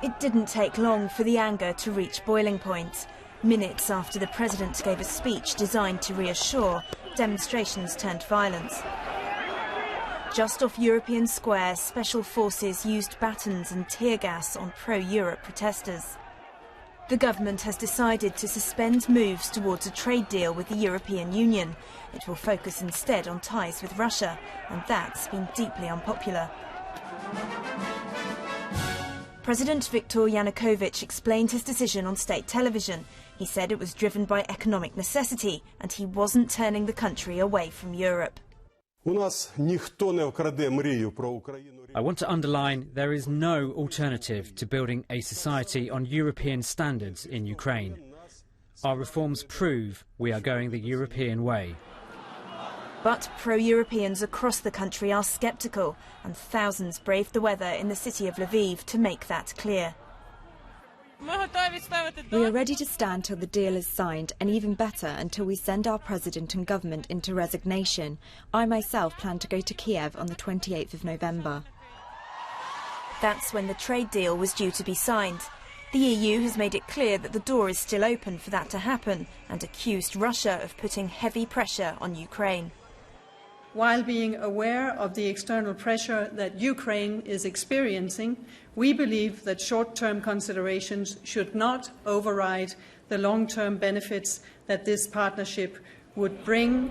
It didn't take long for the anger to reach boiling point. Minutes after the president gave a speech designed to reassure, demonstrations turned violent. Just off European Square, special forces used batons and tear gas on pro-Europe protesters. The government has decided to suspend moves towards a trade deal with the European Union. It will focus instead on ties with Russia, and that's been deeply unpopular. President Viktor Yanukovych explained his decision on state television. He said it was driven by economic necessity, and he wasn't turning the country away from Europe. I want to underline there is no alternative to building a society on European standards in Ukraine. Our reforms prove we are going the European way. But pro-Europeans across the country are sceptical, and thousands braved the weather in the city of Lviv to make that clear. We are ready to stand till the deal is signed, and even better, until we send our president and government into resignation. I myself plan to go to Kiev on the 28th of November. That's when the trade deal was due to be signed. The EU has made it clear that the door is still open for that to happen, and accused Russia of putting heavy pressure on Ukraine. While being aware of the external pressure that Ukraine is experiencing, we believe that short-term considerations should not override the long-term benefits that this partnership would bring.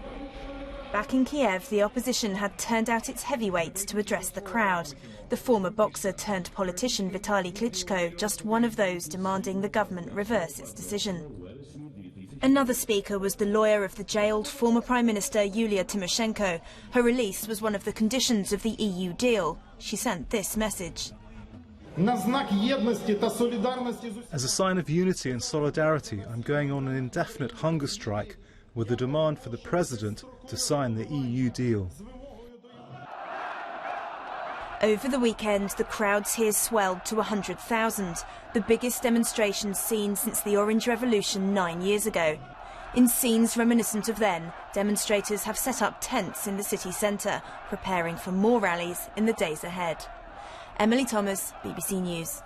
Back in Kiev, the opposition had turned out its heavyweights to address the crowd. The former boxer turned politician Vitaly Klitschko, just one of those demanding the government reverse its decision. Another speaker was the lawyer of the jailed former Prime Minister Yulia Tymoshenko. Her release was one of the conditions of the EU deal. She sent this message. As a sign of unity and solidarity, I'm going on an indefinite hunger strike with the demand for the President to sign the EU deal. Over the weekend, the crowds here swelled to 100,000, the biggest demonstrations seen since the Orange Revolution 9 years ago. In scenes reminiscent of then, demonstrators have set up tents in the city centre, preparing for more rallies in the days ahead. Emily Thomas, BBC News.